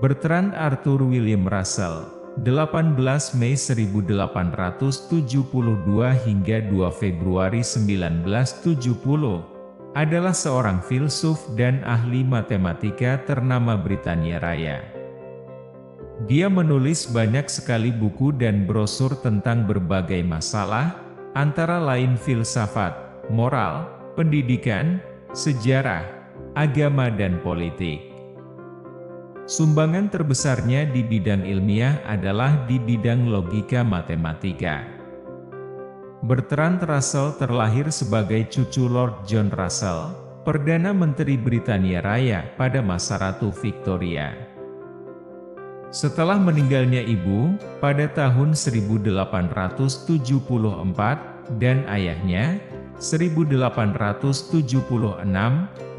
Bertrand Arthur William Russell, 18 Mei 1872 hingga 2 Februari 1970, adalah seorang filsuf dan ahli matematika ternama Britania Raya. Dia menulis banyak sekali buku dan brosur tentang berbagai masalah, antara lain filsafat, moral, pendidikan, sejarah, agama dan politik. Sumbangan terbesarnya di bidang ilmiah adalah di bidang logika matematika. Bertrand Russell terlahir sebagai cucu Lord John Russell, Perdana Menteri Britania Raya pada masa Ratu Victoria. Setelah meninggalnya ibu, pada tahun 1874, dan ayahnya, 1876,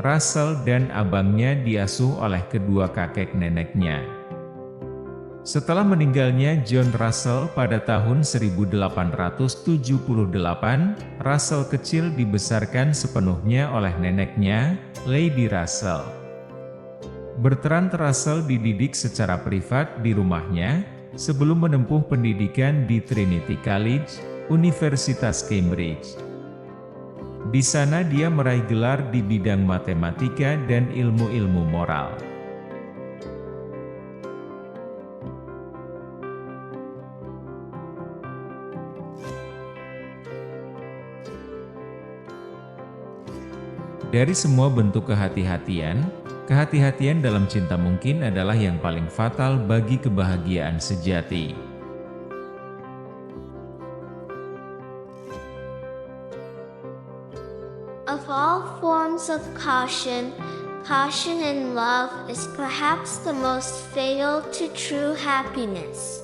Russell dan abangnya diasuh oleh kedua kakek neneknya. Setelah meninggalnya John Russell pada tahun 1878, Russell kecil dibesarkan sepenuhnya oleh neneknya, Lady Russell. Bertrand Russell dididik secara privat di rumahnya, sebelum menempuh pendidikan di Trinity College, Universitas Cambridge. Di sana dia meraih gelar di bidang matematika dan ilmu-ilmu moral. Dari semua bentuk kehati-hatian dalam cinta mungkin adalah yang paling fatal bagi kebahagiaan sejati. Of all forms of caution, caution in love is perhaps the most fatal to true happiness.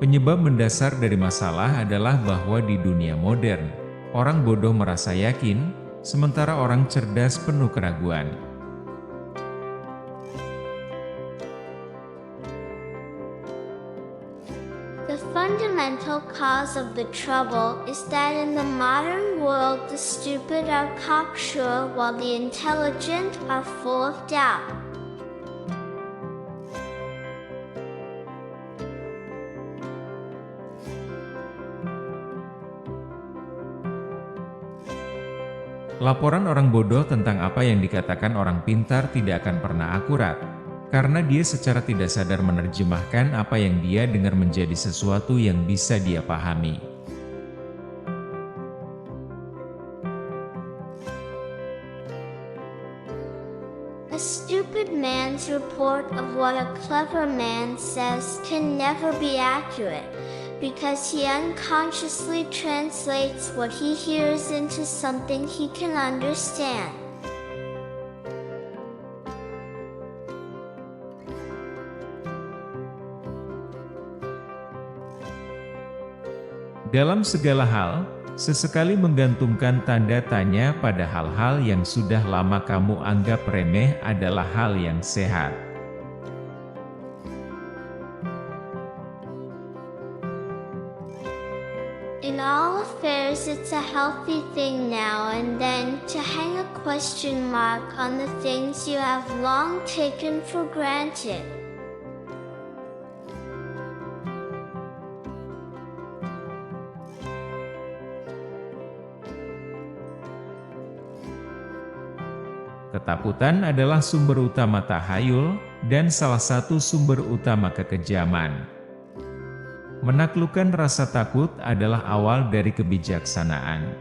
Penyebab mendasar dari masalah adalah bahwa di dunia modern, orang bodoh merasa yakin, sementara orang cerdas penuh keraguan. The fundamental cause of the trouble is that in the modern world the stupid are cocksure while the intelligent are full of doubt. Laporan orang bodoh tentang apa yang dikatakan orang pintar tidak akan pernah akurat, karena dia secara tidak sadar menerjemahkan apa yang dia dengar menjadi sesuatu yang bisa dia pahami. A stupid man's report of what a clever man says can never be accurate, because he unconsciously translates what he hears into something he can understand. Dalam segala hal, sesekali menggantungkan tanda tanya pada hal-hal yang sudah lama kamu anggap remeh adalah hal yang sehat. In all affairs it's a healthy thing now and then to hang a question mark on the things you have long taken for granted. Ketakutan adalah sumber utama tahayul, dan salah satu sumber utama kekejaman. Menaklukkan rasa takut adalah awal dari kebijaksanaan.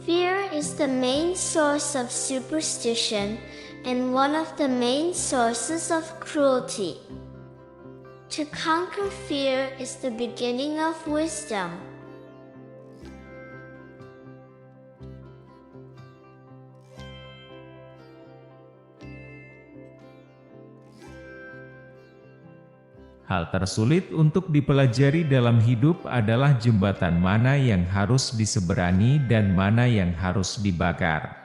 Fear is the main source of superstition and one of the main sources of cruelty. To conquer fear is the beginning of wisdom. Hal tersulit untuk dipelajari dalam hidup adalah jembatan mana yang harus diseberangi dan mana yang harus dibakar.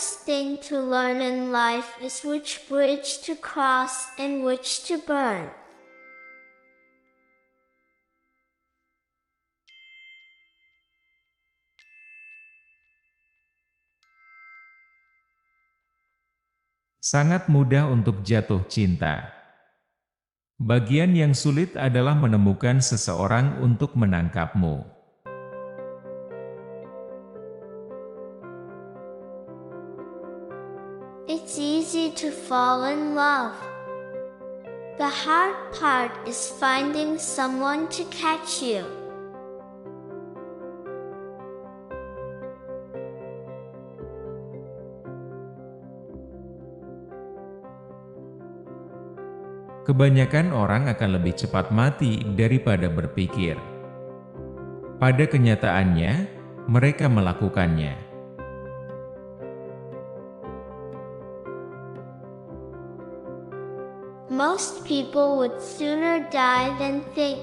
hardest thing to learn in life is which bridge to cross and which to burn. Sangat mudah untuk jatuh cinta. Bagian yang sulit adalah menemukan seseorang untuk menangkapmu. It's easy to fall in love. The hard part is finding someone to catch you. Kebanyakan orang akan lebih cepat mati daripada berpikir. Pada kenyataannya, mereka melakukannya. Most people would sooner die than think.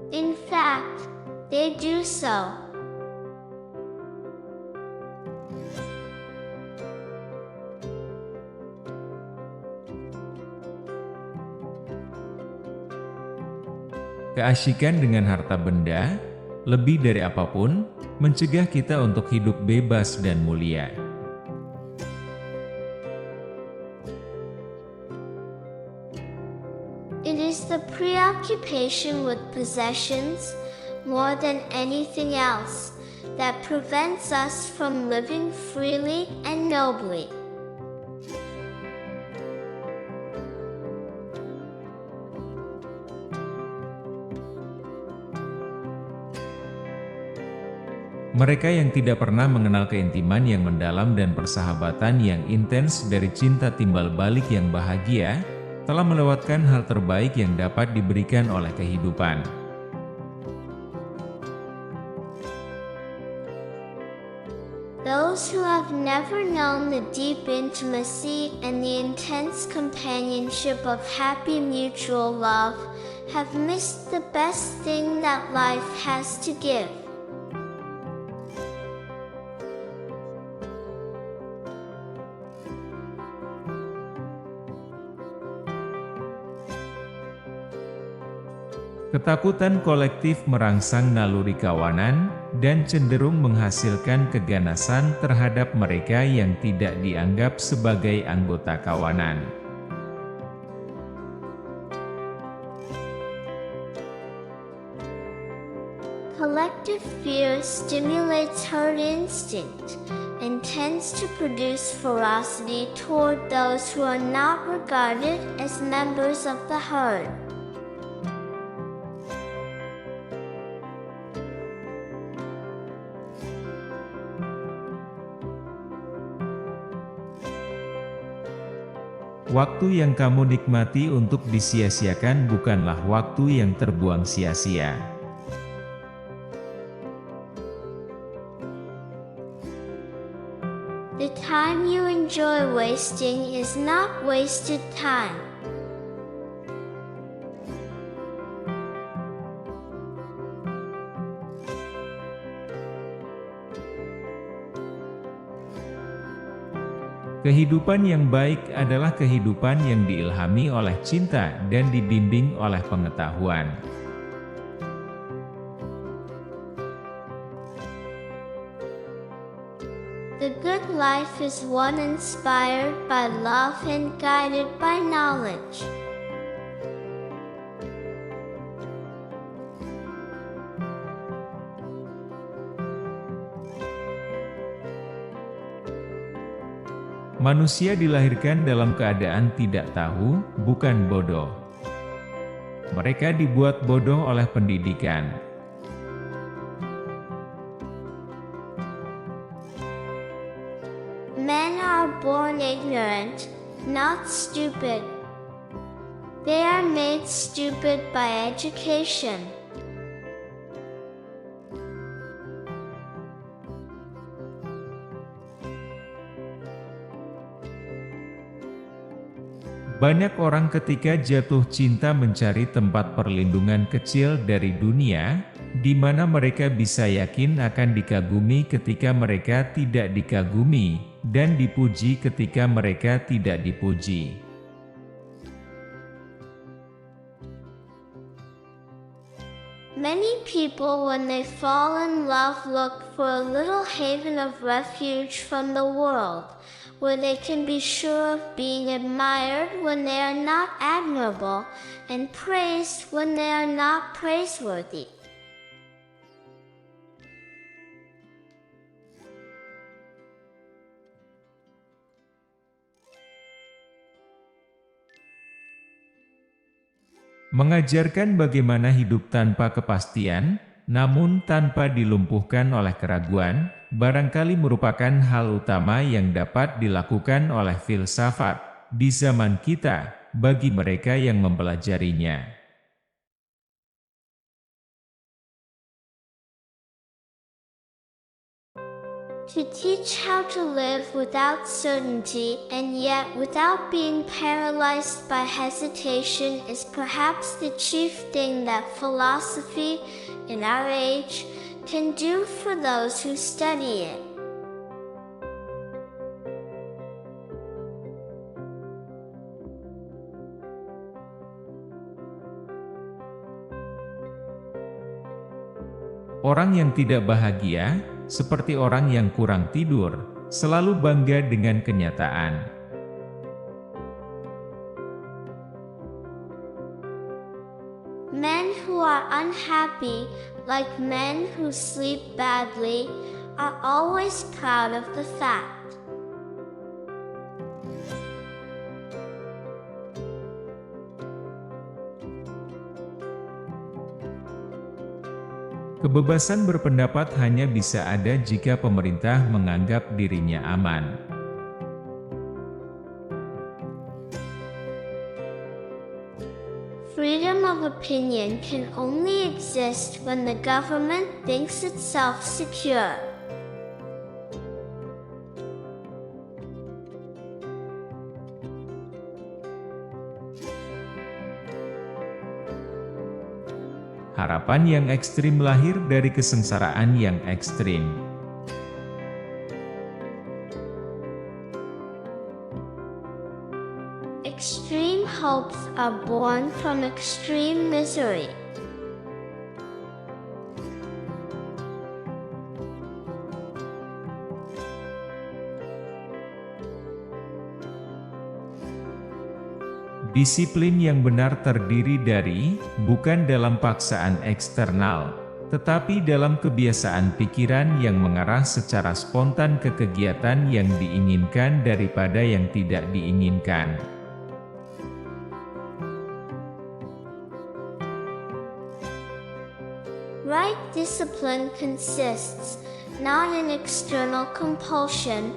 In fact, they do so. Keasyikan dengan harta benda, lebih dari apapun, mencegah kita untuk hidup bebas dan mulia. It is the preoccupation with possessions, more than anything else, that prevents us from living freely and nobly. Mereka yang tidak pernah mengenal keintiman yang mendalam dan persahabatan yang intens dari cinta timbal balik yang bahagia, telah melewatkan hal terbaik yang dapat diberikan oleh kehidupan. Those who have never known the deep intimacy and the intense companionship of happy mutual love have missed the best thing that life has to give. Ketakutan kolektif merangsang naluri kawanan, dan cenderung menghasilkan keganasan terhadap mereka yang tidak dianggap sebagai anggota kawanan. Collective fear stimulates herd instinct and tends to produce ferocity toward those who are not regarded as members of the herd. Waktu yang kamu nikmati untuk disia-siakan bukanlah waktu yang terbuang sia-sia. The time you enjoy wasting is not wasted time. Kehidupan yang baik adalah kehidupan yang diilhami oleh cinta dan dibimbing oleh pengetahuan. The good life is one inspired by love and guided by knowledge. Manusia dilahirkan dalam keadaan tidak tahu, bukan bodoh. Mereka dibuat bodoh oleh pendidikan. Men are born ignorant, not stupid. They are made stupid by education. Banyak orang ketika jatuh cinta mencari tempat perlindungan kecil dari dunia, di mana mereka bisa yakin akan dikagumi ketika mereka tidak dikagumi, dan dipuji ketika mereka tidak dipuji. Many people, when they fall in love, look for a little haven of refuge from the world, where they can be sure of being admired when they are not admirable, and praised when they are not praiseworthy. Mengajarkan bagaimana hidup tanpa kepastian, namun tanpa dilumpuhkan oleh keraguan, barangkali merupakan hal utama yang dapat dilakukan oleh filsafat di zaman kita, bagi mereka yang mempelajarinya. To teach how to live without certainty and yet without being paralyzed by hesitation is perhaps the chief thing that philosophy, in our age, can do for those who study it. Orang yang tidak bahagia, seperti orang yang kurang tidur, selalu bangga dengan kenyataan. Men who are unhappy, like men who sleep badly, are always proud of the fact. Kebebasan berpendapat hanya bisa ada jika pemerintah menganggap dirinya aman. Freedom of opinion can only exist when the government thinks itself secure. Harapan yang ekstrim lahir dari kesengsaraan yang ekstrim. Extreme hopes are born from extreme misery. Disiplin yang benar terdiri dari, bukan dalam paksaan eksternal, tetapi dalam kebiasaan pikiran yang mengarah secara spontan ke kegiatan yang diinginkan daripada yang tidak diinginkan. Right discipline consists not in external compulsion,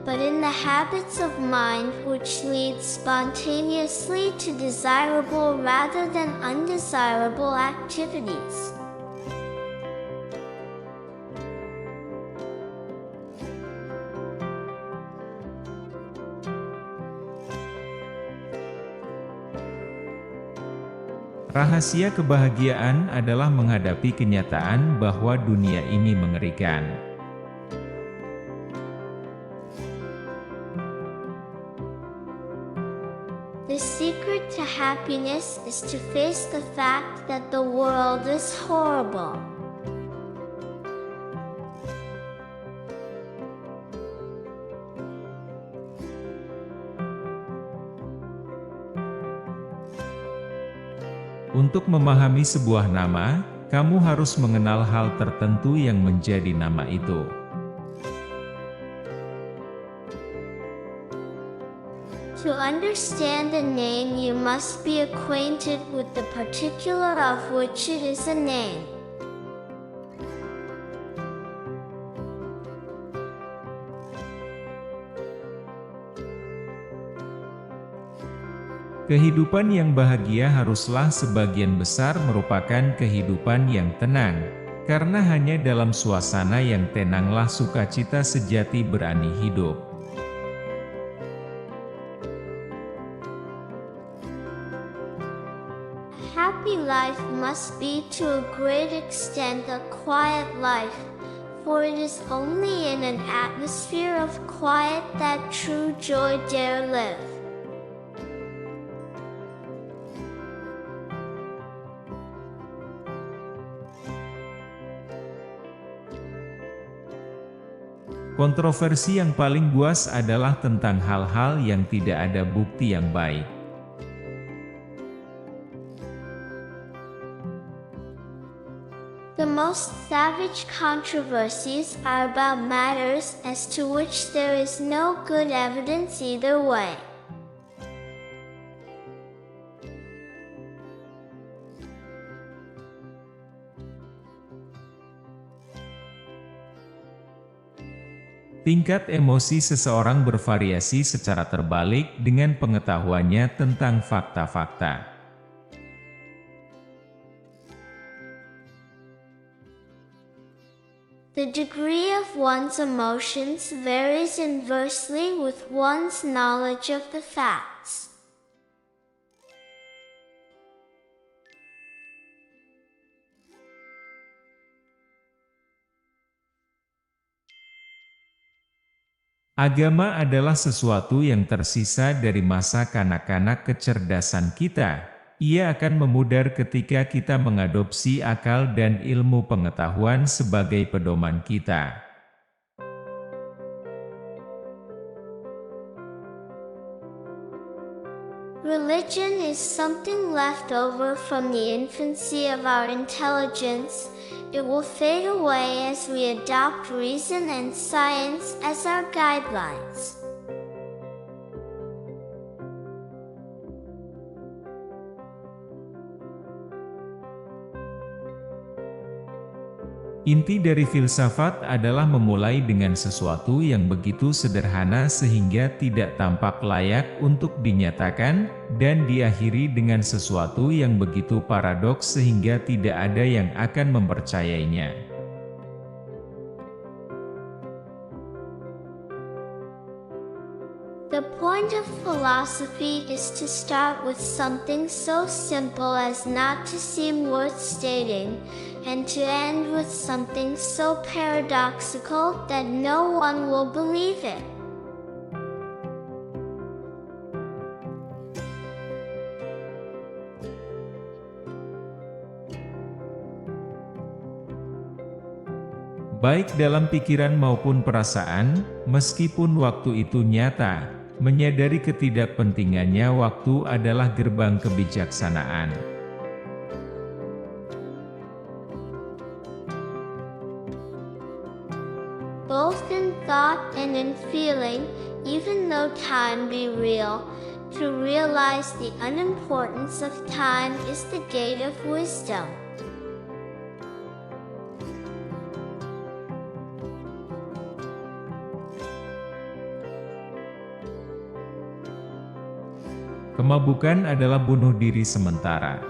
but in the habits of mind which lead spontaneously to desirable rather than undesirable activities. Rahasia kebahagiaan adalah menghadapi kenyataan bahwa dunia ini mengerikan. The secret to happiness is to face the fact that the world is horrible. Untuk memahami sebuah nama, kamu harus mengenal hal tertentu yang menjadi nama itu. To understand a name, you must be acquainted with the particular of which it is a name. Kehidupan yang bahagia haruslah sebagian besar merupakan kehidupan yang tenang, karena hanya dalam suasana yang tenanglah sukacita sejati berani hidup. Happy life must be to a great extent a quiet life, for it is only in an atmosphere of quiet that true joy dare live. Kontroversi yang paling buas adalah tentang hal-hal yang tidak ada bukti yang baik. The most savage controversies are about matters as to which there is no good evidence either way. Tingkat emosi seseorang bervariasi secara terbalik dengan pengetahuannya tentang fakta-fakta. The degree of one's emotions varies inversely with one's knowledge of the facts. Agama adalah sesuatu yang tersisa dari masa kanak-kanak kecerdasan kita. Ia akan memudar ketika kita mengadopsi akal dan ilmu pengetahuan sebagai pedoman kita. Religion is something left over from the infancy of our intelligence. It will fade away as we adopt reason and science as our guidelines. Inti dari filsafat adalah memulai dengan sesuatu yang begitu sederhana sehingga tidak tampak layak untuk dinyatakan, dan diakhiri dengan sesuatu yang begitu paradoks sehingga tidak ada yang akan mempercayainya. The point of philosophy is to start with something so simple as not to seem worth stating, and to end with something so paradoxical that no one will believe it. Baik dalam pikiran maupun perasaan, meskipun waktu itu nyata, menyadari ketidakpentingannya waktu adalah gerbang kebijaksanaan. Both in thought and in feeling, even though time be real, to realize the unimportance of time is the gate of wisdom. Kemabukan adalah bunuh diri sementara.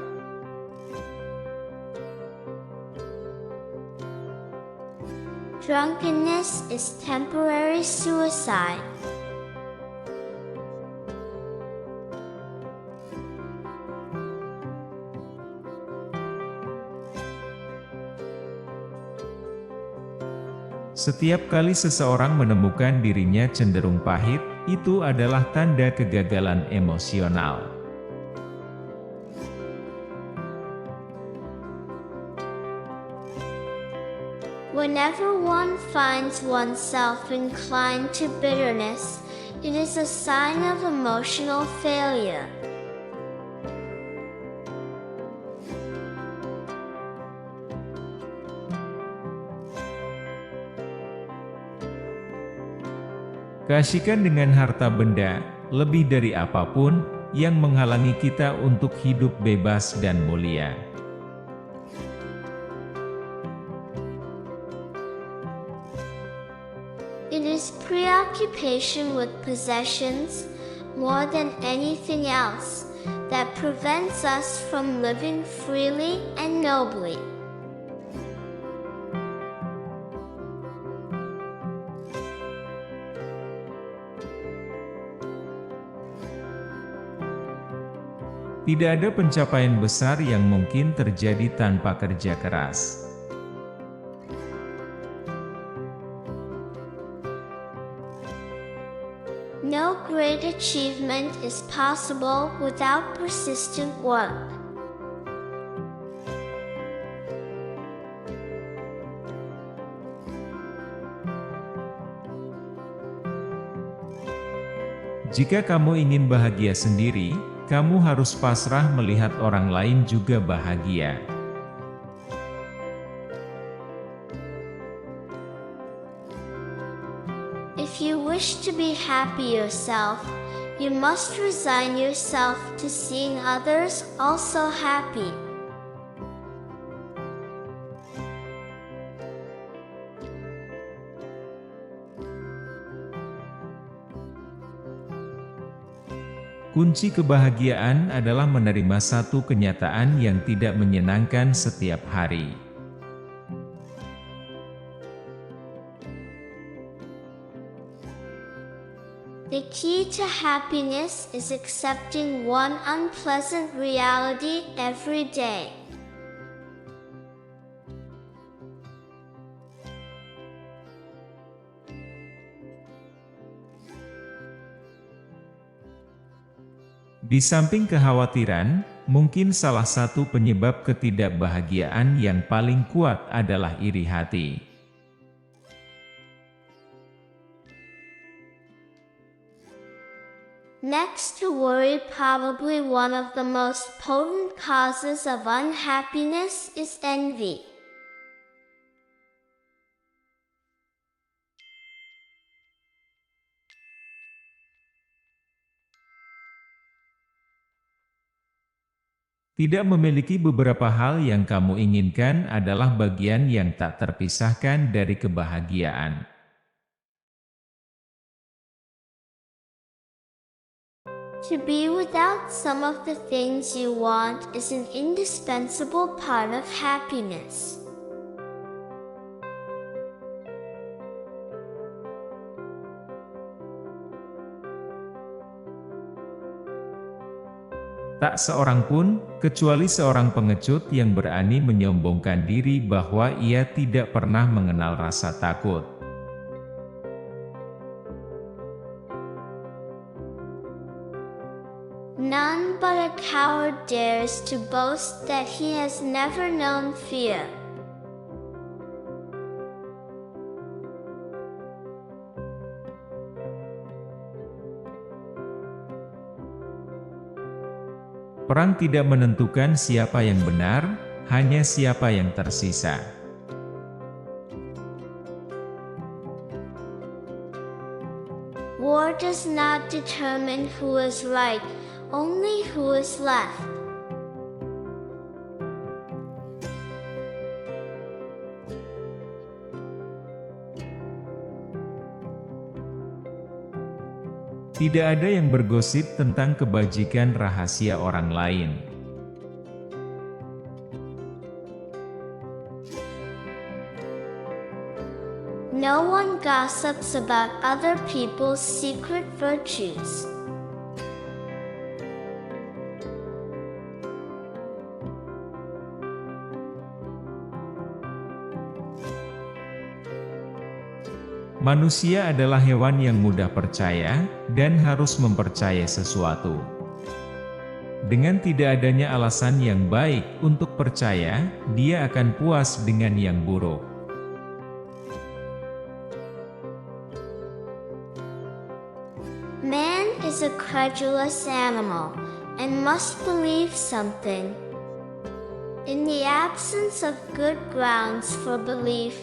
Drunkenness is temporary suicide. Setiap kali seseorang menemukan dirinya cenderung pahit, itu adalah tanda kegagalan emosional. Whenever one finds oneself inclined to bitterness, it is a sign of emotional failure. Keasyikan dengan harta benda, lebih dari apapun, yang menghalangi kita untuk hidup bebas dan mulia. It is preoccupation with possessions, more than anything else, that prevents us from living freely and nobly. Tidak ada pencapaian besar yang mungkin terjadi tanpa kerja keras. great achievement is possible without persistent work. Jika kamu ingin bahagia sendiri, kamu harus pasrah melihat orang lain juga bahagia. If you wish to be happy yourself, you must resign yourself to seeing others also happy. Kunci kebahagiaan adalah menerima satu kenyataan yang tidak menyenangkan setiap hari. The key to happiness is accepting one unpleasant reality every day. Di samping kekhawatiran, mungkin salah satu penyebab ketidakbahagiaan yang paling kuat adalah iri hati. Next to worry, probably one of the most potent causes of unhappiness is envy. Tidak memiliki beberapa hal yang kamu inginkan adalah bagian yang tak terpisahkan dari kebahagiaan. To be without some of the things you want is an indispensable part of happiness. Tak seorang pun, kecuali seorang pengecut yang berani menyombongkan diri bahwa ia tidak pernah mengenal rasa takut. None but a coward dares to boast that he has never known fear. Perang tidak menentukan siapa yang benar, hanya siapa yang tersisa. War does not determine who is right, only who is left. Tidak ada yang bergosip tentang kebajikan rahasia orang lain. No one gossips about other people's secret virtues. Manusia adalah hewan yang mudah percaya, dan harus mempercayai sesuatu. Dengan tidak adanya alasan yang baik untuk percaya, dia akan puas dengan yang buruk. Man is a credulous animal, and must believe something. In the absence of good grounds for belief,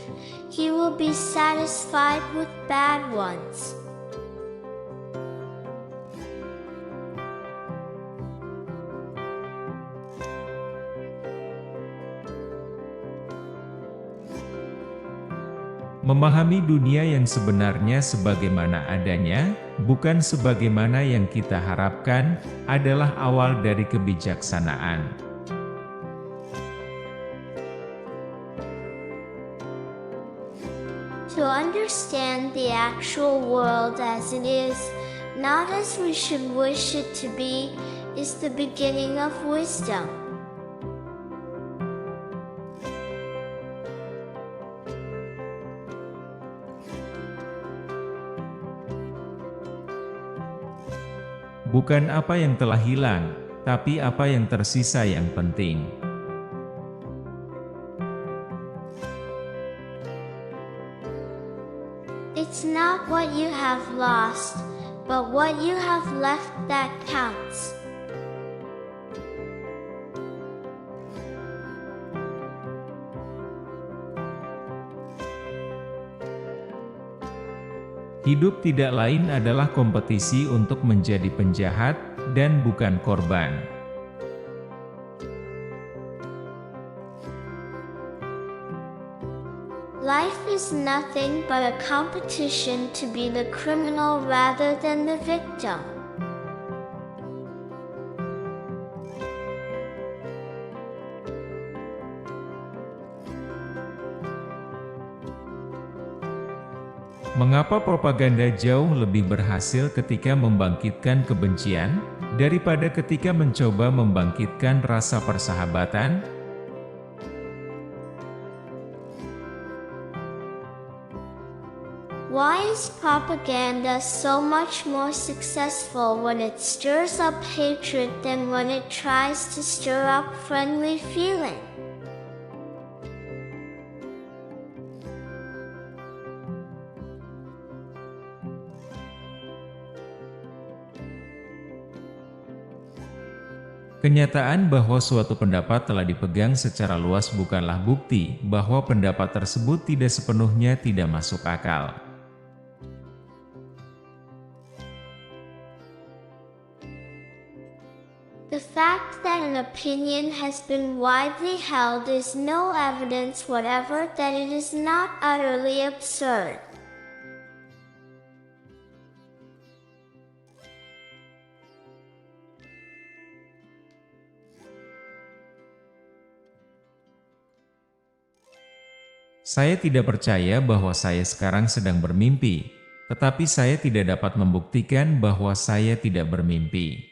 he will be satisfied with bad ones. Memahami dunia yang sebenarnya sebagaimana adanya, bukan sebagaimana yang kita harapkan, adalah awal dari kebijaksanaan. To understand the actual world as it is, not as we should wish it to be, is the beginning of wisdom. Bukan apa yang telah hilang, tapi apa yang tersisa yang penting. It's not what you have lost, but what you have left that counts. Hidup tidak lain adalah kompetisi untuk menjadi penjahat, dan bukan korban. Life is nothing but a competition to be the criminal rather than the victim. Mengapa propaganda jauh lebih berhasil ketika membangkitkan kebencian, daripada ketika mencoba membangkitkan rasa persahabatan? Why is propaganda so much more successful when it stirs up hatred than when it tries to stir up friendly feeling? Kenyataan bahwa suatu pendapat telah dipegang secara luas bukanlah bukti bahwa pendapat tersebut tidak sepenuhnya tidak masuk akal. The fact that an opinion has been widely held is no evidence whatever that it is not utterly absurd. Saya tidak percaya bahwa saya sekarang sedang bermimpi, tetapi saya tidak dapat membuktikan bahwa saya tidak bermimpi.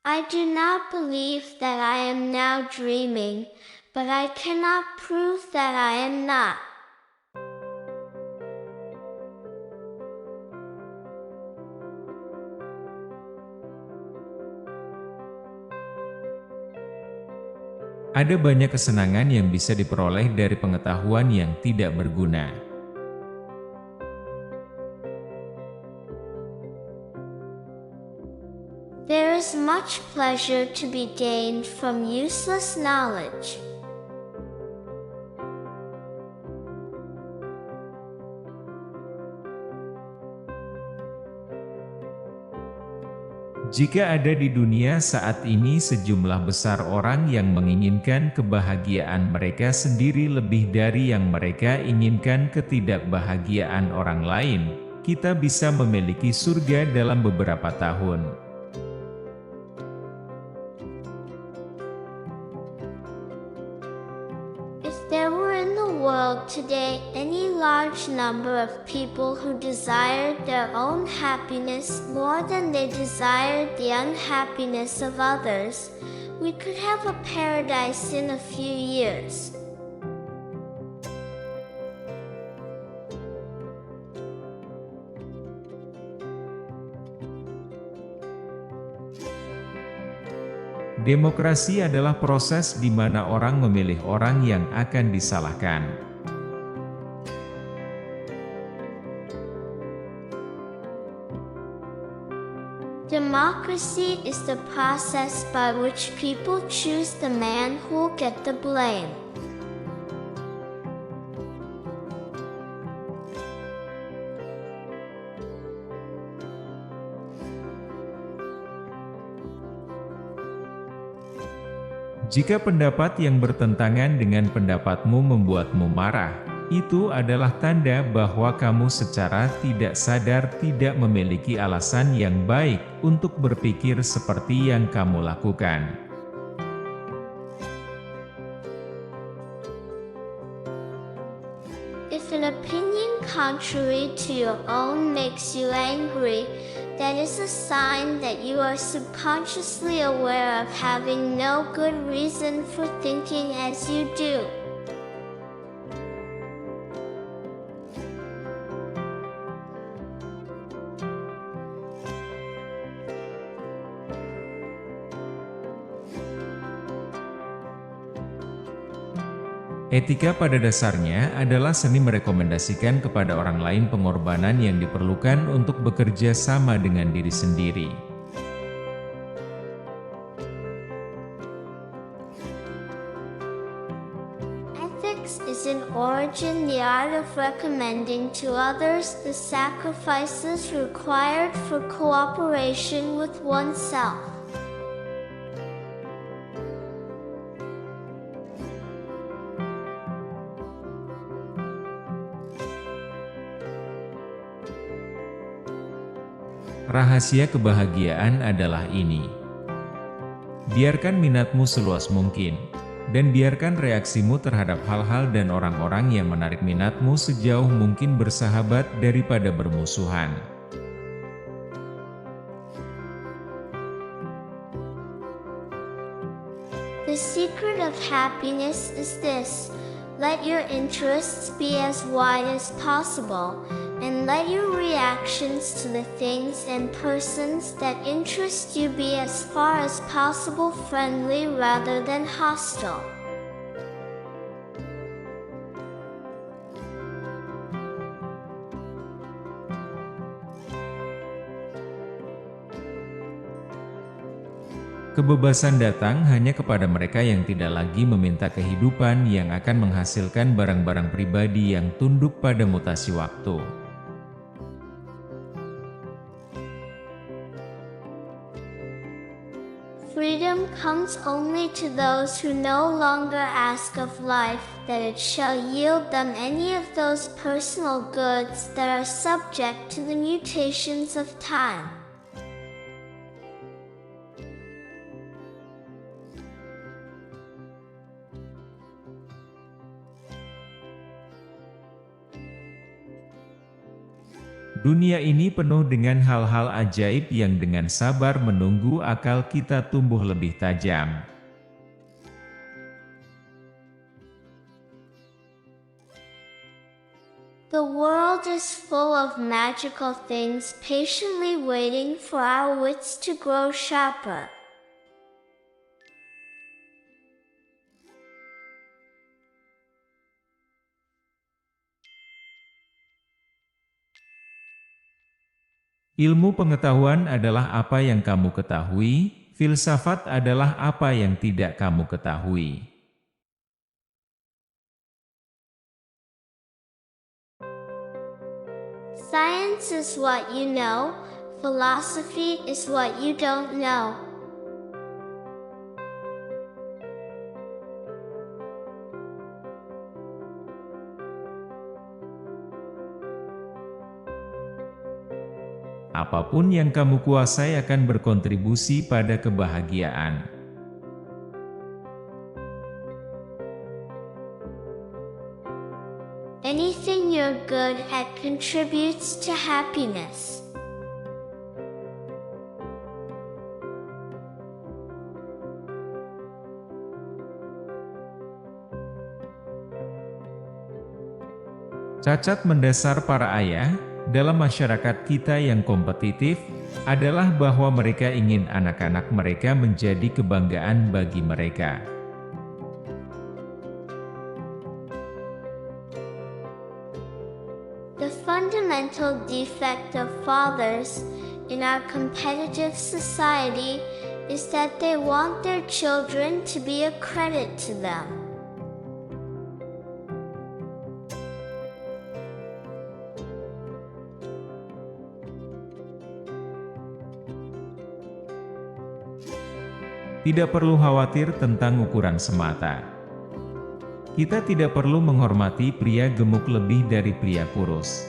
I do not believe that I am now dreaming, but I cannot prove that I am not. Ada banyak kesenangan yang bisa diperoleh dari pengetahuan yang tidak berguna. There is much pleasure to be gained from useless knowledge. Jika ada di dunia saat ini sejumlah besar orang yang menginginkan kebahagiaan mereka sendiri lebih dari yang mereka inginkan ketidakbahagiaan orang lain, kita bisa memiliki surga dalam beberapa tahun. If there were in the world today any large number of people who desired their own happiness more than they desired the unhappiness of others, we could have a paradise in a few years. Demokrasi adalah proses di mana orang memilih orang yang akan disalahkan. Democracy is the process by which people choose the man who will get the blame. Jika pendapat yang bertentangan dengan pendapatmu membuatmu marah, itu adalah tanda bahwa kamu secara tidak sadar tidak memiliki alasan yang baik untuk berpikir seperti yang kamu lakukan. If an opinion contrary to your own makes you angry, that is a sign that you are subconsciously aware of having no good reason for thinking as you do. Etika pada dasarnya adalah seni merekomendasikan kepada orang lain pengorbanan yang diperlukan untuk bekerja sama dengan diri sendiri. Ethics is in origin the art of recommending to others the sacrifices required for cooperation with oneself. Rahasia kebahagiaan adalah ini. Biarkan minatmu seluas mungkin, dan biarkan reaksimu terhadap hal-hal dan orang-orang yang menarik minatmu sejauh mungkin bersahabat daripada bermusuhan. The secret of happiness is this: let your interests be as wide as possible, and let your reactions to the things and persons that interest you be as far as possible friendly rather than hostile. Kebebasan datang hanya kepada mereka yang tidak lagi meminta kehidupan yang akan menghasilkan barang-barang pribadi yang tunduk pada mutasi waktu. Freedom comes only to those who no longer ask of life that it shall yield them any of those personal goods that are subject to the mutations of time. Dunia ini penuh dengan hal-hal ajaib yang dengan sabar menunggu akal kita tumbuh lebih tajam. The world is full of magical things patiently waiting for our wits to grow sharper. Ilmu pengetahuan adalah apa yang kamu ketahui, filsafat adalah apa yang tidak kamu ketahui. Science is what you know, philosophy is what you don't know. Apapun yang kamu kuasai akan berkontribusi pada kebahagiaan. Anything you're good at contributes to happiness. Cacat mendasar para ayah dalam masyarakat kita yang kompetitif adalah bahwa mereka ingin anak-anak mereka menjadi kebanggaan bagi mereka. The fundamental defect of fathers in our competitive society is that they want their children to be a credit to them. Tidak perlu khawatir tentang ukuran semata. Kita tidak perlu menghormati pria gemuk lebih dari pria kurus.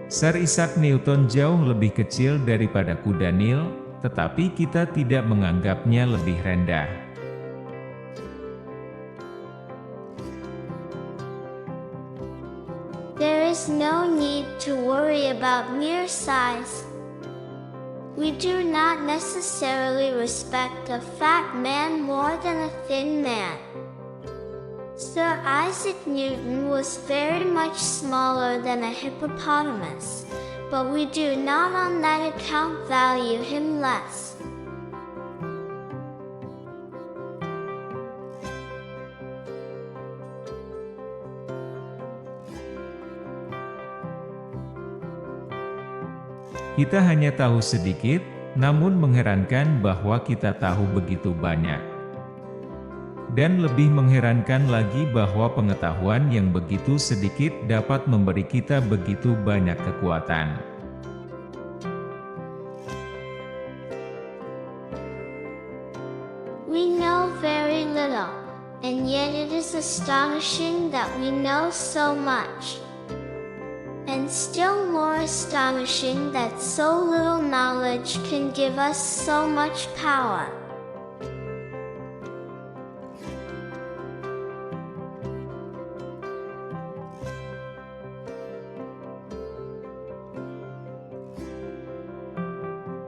Sir Isaac Newton jauh lebih kecil daripada kuda Nil, tetapi kita tidak menganggapnya lebih rendah. There is no need to worry about mere size. We do not necessarily respect a fat man more than a thin man. Sir Isaac Newton was very much smaller than a hippopotamus, but we do not on that account value him less. Kita hanya tahu sedikit, namun mengherankan bahwa kita tahu begitu banyak. Dan lebih mengherankan lagi bahwa pengetahuan yang begitu sedikit dapat memberi kita begitu banyak kekuatan. We know very little, and yet it is astonishing that we know so much. And still more astonishing that so little knowledge can give us so much power.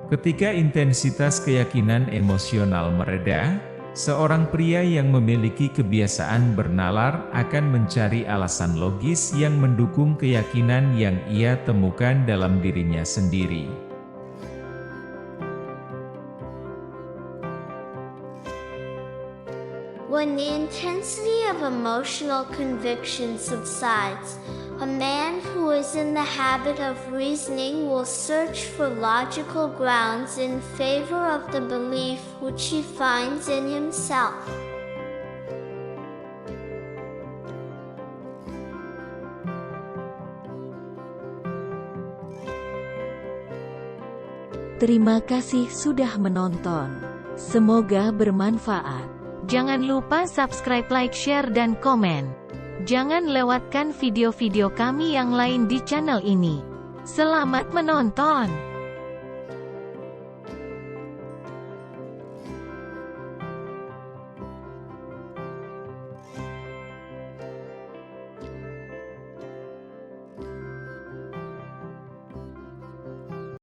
Ketika intensitas keyakinan emosional mereda, seorang pria yang memiliki kebiasaan bernalar akan mencari alasan logis yang mendukung keyakinan yang ia temukan dalam dirinya sendiri. When the intensity of emotional conviction subsides, a man who is in the habit of reasoning will search for logical grounds in favor of the belief which he finds in himself. Terima kasih sudah menonton. Semoga bermanfaat. Jangan lupa subscribe, like, share, dan komen. Jangan lewatkan video-video kami yang lain di channel ini. Selamat menonton!